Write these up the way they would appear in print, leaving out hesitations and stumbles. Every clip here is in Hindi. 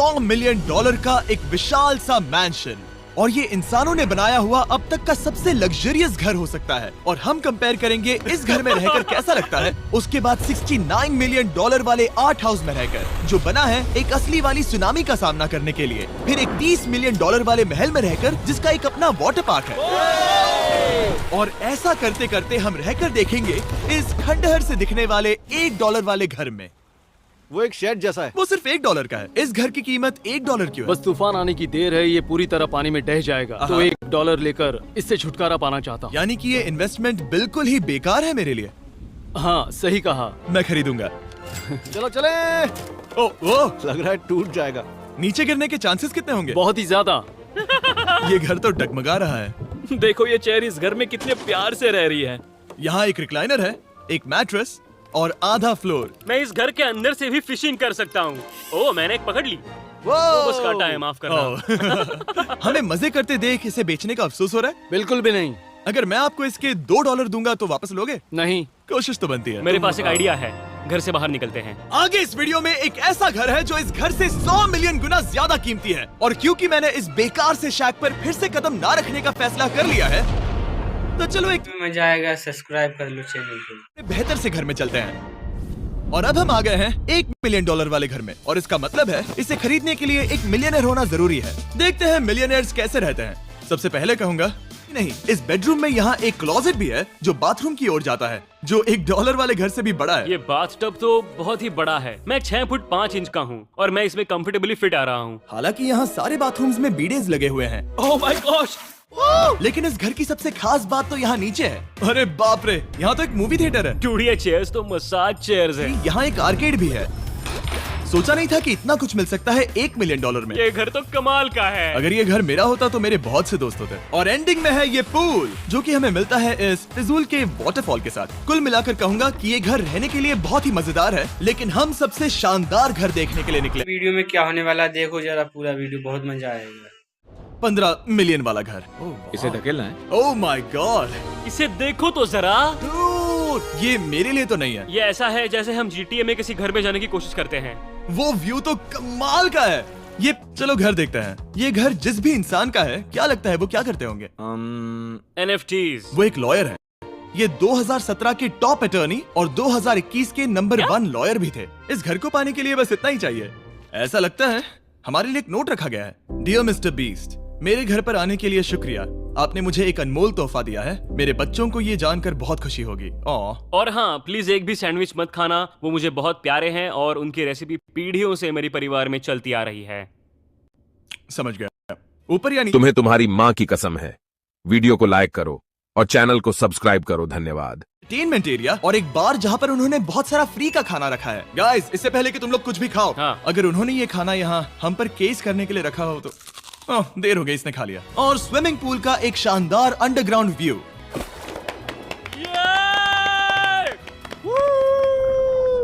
$100 मिलियन का एक विशाल सा मैंशन, और ये इंसानों ने बनाया हुआ अब तक का सबसे लग्जरियस घर हो सकता है। और हम कंपेयर करेंगे इस घर में रहकर कैसा लगता है उसके बाद $69 मिलियन वाले आर्ट हाउस में रहकर, जो बना है एक असली वाली सुनामी का सामना करने के लिए। फिर एक $30 मिलियन वाले महल में रहकर जिसका एक अपना वाटर पार्क है। और ऐसा करते करते हम रहकर देखेंगे इस खंडहर से दिखने वाले $1 वाले घर में। वो एक शेड जैसा है। वो सिर्फ $1 का है। इस घर की कीमत $1 क्यों है? बस तूफान आने की देर है, ये पूरी तरह पानी में ढह जाएगा, तो $1 लेकर इससे छुटकारा पाना चाहता हूँ। यानी कि ये इन्वेस्टमेंट बिल्कुल ही बेकार है मेरे लिए। हाँ सही कहा। मैं खरीदूंगा। चलो चले। ओह, लग रहा है टूट जाएगा। नीचे गिरने के चांसेस कितने होंगे? बहुत ही ज्यादा। ये घर तो डगमगा रहा है। देखो ये चेयर इस घर में कितने प्यार से रह रही है। यहाँ एक रिक्लाइनर है, एक मैट्रेस और आधा फ्लोर। मैं इस घर के अंदर से भी फिशिंग कर सकता हूँ। ओह मैंने एक पकड़ ली। वो बस काटा है, माफ करना। हमें मजे करते देख इसे बेचने का अफसोस हो रहा है? बिल्कुल भी नहीं। अगर मैं आपको इसके $2 दूंगा तो वापस लोगे? नहीं। कोशिश तो बनती है। मेरे पास एक आइडिया है, घर से बाहर निकलते हैं। आगे इस वीडियो में एक ऐसा घर है जो इस घर से 100 मिलियन गुना ज्यादा कीमती है। और क्योंकि मैंने इस बेकार से शैक पर फिर से कदम ना रखने का फैसला कर लिया है, तो चलो एक मजा आएगा। सब्सक्राइब कर लो चैनल को। बेहतर से घर में चलते हैं। और अब हम आ गए हैं $1 मिलियन वाले घर में, और इसका मतलब है इसे खरीदने के लिए एक मिलियनर होना जरूरी है। देखते हैं मिलियनर्स कैसे रहते हैं। सबसे पहले कहूंगा नहीं, इस बेडरूम में यहाँ एक क्लोजेट भी है जो बाथरूम की ओर जाता है, जो $1 वाले घर से भी बड़ा है। ये बाथटब तो बहुत ही बड़ा है। मैं 6 फुट 5 इंच का हूँ और मैं इसमें कंफर्टेबली फिट आ रहा हूँ। हालांकि यहाँ सारे बाथरूम्स में बीडेज लगे हुए हैं। Oh my gosh! लेकिन इस घर की सबसे खास बात तो यहाँ नीचे है। अरे बाप रे, यहाँ तो एक मूवी थिएटर है। टूडिया चेयर्स तो मसाज चेयर्स है। यहाँ एक आर्केड भी है। सोचा नहीं था कि इतना कुछ मिल सकता है $1 मिलियन में। ये घर तो कमाल का है। अगर ये घर मेरा होता तो मेरे बहुत से दोस्त होते। और एंडिंग में है ये पूल, जो कि हमें मिलता है इस फिजूल के वाटरफॉल के साथ। कुल मिलाकर कहूंगा कि ये घर रहने के लिए बहुत ही मजेदार है, लेकिन हम सबसे शानदार घर देखने के लिए निकले। वीडियो में क्या होने वाला है देखो जरा पूरा वीडियो, बहुत मजा आएगा। 15 मिलियन वाला घर। इसे धकेलना है। ओह माय गॉड, इसे देखो तो जरा। ये मेरे लिए तो नहीं है। ये ऐसा है जैसे हम GTA में किसी घर में जाने की कोशिश करते हैं। वो व्यू तो कमाल का है। ये चलो घर देखते हैं। ये घर जिस भी इंसान का है, क्या लगता है वो क्या करते होंगे? NFTs। वो एक लॉयर है। ये 2017 के टॉप अटर्नी और 2021 के नंबर 1 लॉयर भी थे। इस घर को पाने के लिए बस इतना ही चाहिए। ऐसा लगता है हमारे लिए एक नोट रखा गया है। डियर मिस्टर बीस्ट, मेरे घर पर आने के लिए शुक्रिया। आपने मुझे एक अनमोल तोहफा दिया है। मेरे बच्चों को ये जानकर बहुत खुशी होगी। और हाँ, प्लीज एक भी सैंडविच मत खाना, वो मुझे बहुत प्यारे हैं और उनकी रेसिपी पीढ़ियों से मेरे परिवार में चलती आ रही है। समझ गया। ऊपर या नीचे? तुम्हें तुम्हारी माँ की कसम है। वीडियो को लाइक करो और चैनल को सब्सक्राइब करो। धन्यवाद। एंटरटेनमेंट एरिया और एक बार जहाँ पर उन्होंने बहुत सारा फ्री का खाना रखा है। गाइस, इससे पहले कि तुम लोग कुछ भी खाओ, अगर उन्होंने ये खाना यहाँ हम पर केस करने के लिए रखा हो तो देर हो गई, इसने खा लिया। और स्विमिंग पूल का एक शानदार अंडरग्राउंड व्यू।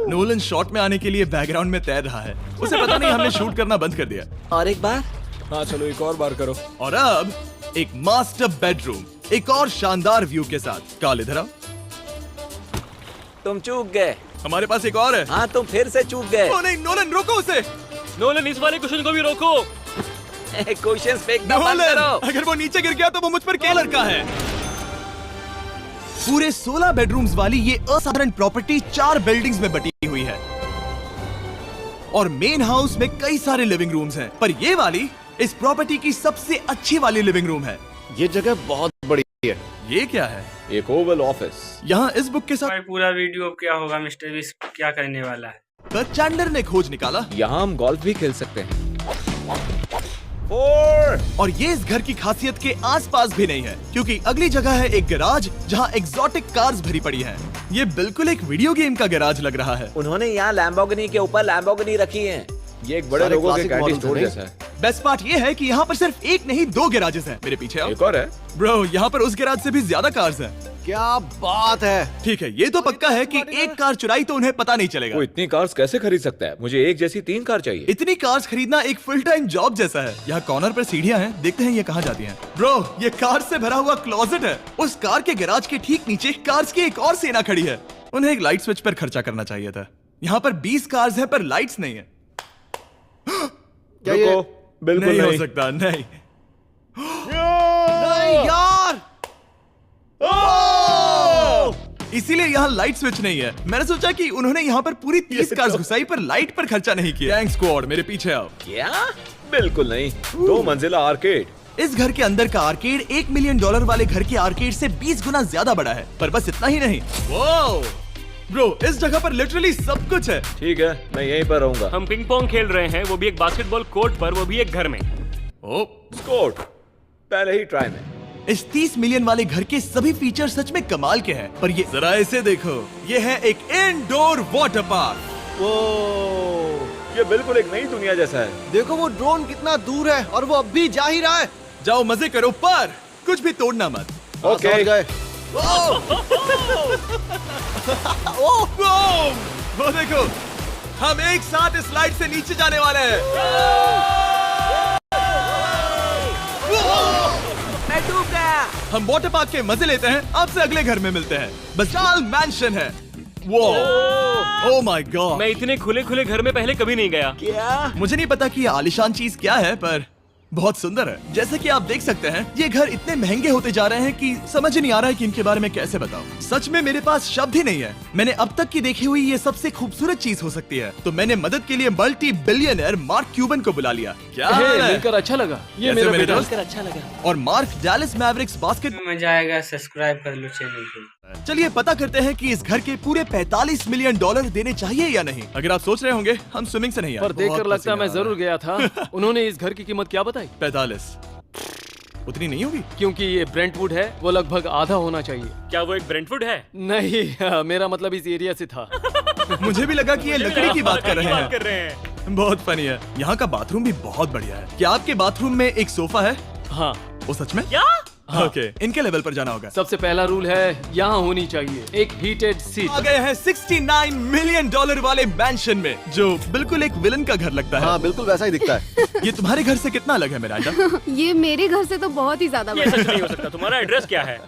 नोलन शॉट में आने के लिए बैकग्राउंड में तैर रहा है। उसे पता नहीं हमने शूट करना बंद कर दिया। और एक बार। हाँ चलो एक और बार करो। और अब एक मास्टर बेडरूम एक और शानदार व्यू के साथ। काल इधर आओ। तुम चूक गए। हमारे पास एक और है। हाँ तुम फिर से चूक गए। ओ नहीं नोलन, रोको उसे। नोलन, इस वाले क्वेश्चन को भी रोको। क्वेश्चंस फेंकना बंद करो। अगर वो नीचे गिर गया तो वो मुझ पर क्या लड़का है। पूरे 16 बेडरूम्स वाली ये असाधारण प्रॉपर्टी 4 बिल्डिंग्स में बटी हुई है। और मेन हाउस में कई सारे लिविंग रूम्स हैं, पर ये वाली इस प्रॉपर्टी की सबसे अच्छी वाली लिविंग रूम है। ये जगह बहुत बड़ी है। ये क्या है? एक ओवल ऑफिस। यहाँ इस बुक के साथ पूरा वीडियो क्या होगा, मिस्टर बीस्ट क्या करने वाला है। चैंडलर ने खोज निकाला। यहाँ हम गोल्फ भी खेल सकते हैं। और ये इस घर की खासियत के आसपास भी नहीं है, क्योंकि अगली जगह है एक गैराज जहाँ एग्जॉटिक कार्स भरी पड़ी हैं। ये बिल्कुल एक वीडियो गेम का गैराज लग रहा है। उन्होंने यहाँ लैम्बोर्गिनी के ऊपर लैम्बोर्गिनी रखी है। ये एक बड़े लोगों के कैंडी स्टोर जैसा है। बेस्ट पार्ट ये है कि यहाँ पर सिर्फ एक नहीं 2 गैराजेस हैं। मेरे पीछे आओ। एक और है। ब्रो, यहाँ पर उस गैराज से भी ज्यादा कार्स हैं। क्या बात है। ठीक है, ये तो पक्का है कि एक कार चुराई तो उन्हें पता नहीं चलेगा। वो इतनी कार्स कैसे खरीद सकता है? मुझे एक जैसी 3 कार चाहिए। इतनी कार्स खरीदना एक फुल टाइम जॉब जैसा है। यहाँ कॉर्नर पर सीढ़ियाँ हैं, देखते हैं ये कहाँ जाती हैं। ब्रो, ये कार से भरा हुआ क्लोजेट है। उस कार के गैराज के ठीक नीचे कार्स की एक और सेना खड़ी है। उन्हें एक लाइट स्विच पर खर्चा करना चाहिए था। यहाँ पर 20 कार्स है पर लाइट्स नहीं है। क्या ये रुको, बिल्कुल नहीं हो नहीं। सकता, नहीं। नहीं यार। इसीलिए यहाँ लाइट स्विच नहीं है। मैंने सोचा कि उन्होंने यहाँ पर पूरी 30 कार्स घुसाई पर लाइट पर खर्चा नहीं किया। गैंग स्क्वाड, मेरे पीछे आओ। क्या? बिल्कुल नहीं। 2 मंजिला आर्केड। इस घर के अंदर का आर्केड $1 मिलियन वाले घर के आर्केड से 20 गुना ज्यादा बड़ा है। पर बस इतना ही नहीं। वाओ ब्रो, इस जगह पर लिटरली सब कुछ है। ठीक है, मैं यहीं पर रहूंगा। हम पिंग पोंग खेल रहे हैं, वो भी एक बास्केटबॉल कोर्ट पर, वो भी एक घर में। ओ, स्कोर पहले ही ट्राई में। इस 30 मिलियन वाले घर के सभी फीचर सच में कमाल के हैं। पर ये जरा इसे देखो, ये है एक इंडोर वाटर पार्क। वो ये बिल्कुल एक नई दुनिया जैसा है। देखो वो ड्रोन कितना दूर है और वो अब भी जा ही रहा है। जाओ मजे करो, पर कुछ भी तोड़ना मत। ओके। समझ गए। वो देखो, हम एक साथ इस स्लाइड से नीचे जाने वाले हैं। मैं डूब गया। हम वाटर पार्क के मजे लेते हैं। आपसे अगले घर में मिलते हैं। विशाल मैंशन है। वो ओह माय गॉड, मैं इतने खुले खुले घर में पहले कभी नहीं गया। क्या? मुझे नहीं पता कि ये आलीशान चीज क्या है, पर बहुत सुंदर है। जैसे कि आप देख सकते हैं, ये घर इतने महंगे होते जा रहे हैं कि समझ ही नहीं आ रहा है कि इनके बारे में कैसे बताऊं। सच में मेरे पास शब्द ही नहीं है। मैंने अब तक की देखी हुई ये सबसे खूबसूरत चीज हो सकती है। तो मैंने मदद के लिए मल्टी बिलियनर मार्क क्यूबन को बुला लिया। क्या हे, हाल है? मिलकर अच्छा लगा। ये कैसे मेरा मेरे बेटा। दोस्त? अच्छा लगा। और मार्क डैलस मैवरिक्स बास्केट। मजा आएगा, सब्सक्राइब कर लो चैनल को। चलिए पता करते हैं कि इस घर के पूरे $45 मिलियन देने चाहिए या नहीं। अगर आप सोच रहे होंगे हम स्विमिंग से नहीं आए। पर देखकर बहुत लगता है मैं पसीना आ जरूर गया था। उन्होंने इस घर की कीमत क्या बताई? 45 उतनी नहीं होगी। क्योंकि ये ब्रेंटवुड है, वो लगभग आधा होना चाहिए। क्या वो एक ब्रेंटफुड है? नहीं, मेरा मतलब इस एरिया से था। मुझे भी लगा कि ये लकड़ी की बात कर रहे बात कर हैं। रहे हैं। बहुत फनी है। यहाँ का बाथरूम भी बहुत बढ़िया है। क्या आपके बाथरूम में एक सोफा है? हाँ, वो सच में? क्या? ओके, इनके लेवल पर जाना होगा। सबसे पहला रूल है यहाँ होनी चाहिए एक हीटेड आ सीट। गए हैं $69 मिलियन वाले मैंशन में, जो बिल्कुल एक विलन का घर लगता है। हाँ बिल्कुल वैसा ही दिखता है। ये तुम्हारे घर से कितना अलग है मिरांडा? ये मेरे घर से तो बहुत ही ज्यादा ये बड़ा सच नहीं हो सकता। तुम्हारा एड्रेस क्या है?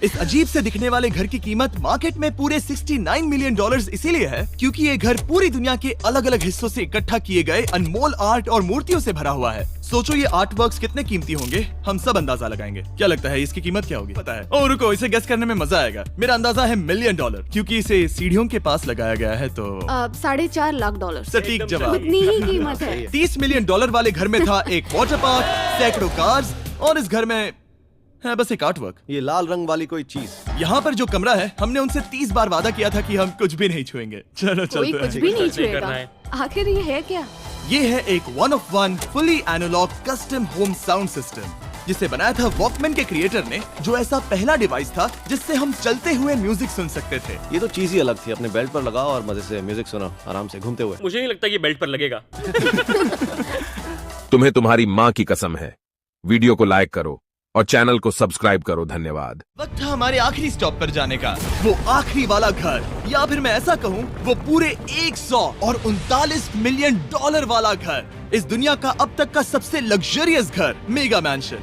इस अजीब से दिखने वाले घर की कीमत मार्केट में पूरे $69 मिलियन इसीलिए है क्योंकि ये घर पूरी दुनिया के अलग अलग हिस्सों से इकट्ठा किए गए अनमोल आर्ट और मूर्तियों से भरा हुआ है। सोचो ये आर्ट वर्क्स कितने कीमती होंगे, हम सब अंदाजा लगाएंगे। क्या लगता है इसकी कीमत क्या होगी? पता है? ओ रुको, इसे गेस करने में मजा आएगा। मेरा अंदाजा है $1 मिलियन, क्योंकि इसे सीढ़ियों के पास लगाया गया है। तो $4.5 लाख। सटीक जवाब। उतनी ही कीमत है। $30 मिलियन वाले घर में था एक वाटर पार्क, सैकड़ों कार्स, और इस घर में है बस एक आर्ट वर्क। ये लाल रंग वाली कोई चीज। यहाँ पर जो कमरा है, हमने उनसे 30 बार वादा किया था कि हम कुछ भी नहीं छुएंगे। चलो कोई चलते कुछ हैं। भी नहीं नहीं छुएगा। करना है। आखिर ये है क्या? ये है एक 1 of 1 fully analog custom home sound system, जिसे बनाया था वॉकमैन के क्रिएटर ने, जो ऐसा पहला डिवाइस था जिससे हम चलते हुए म्यूजिक सुन सकते थे। ये तो चीज ही अलग थी। अपने बेल्ट पर लगाओ और मजे से म्यूजिक सुनो आराम से घूमते हुए। मुझे नहीं लगता ये बेल्ट पर लगेगा। तुम्हें तुम्हारी माँ की कसम है। वीडियो को लाइक करो और चैनल को सब्सक्राइब करो। धन्यवाद। वक्त था हमारे आखिरी स्टॉप पर जाने का, वो आखिरी वाला घर, या फिर मैं ऐसा कहूँ वो पूरे 139 मिलियन वाला घर, इस दुनिया का अब तक का सबसे लग्जरियस घर, मेगा मैंशन।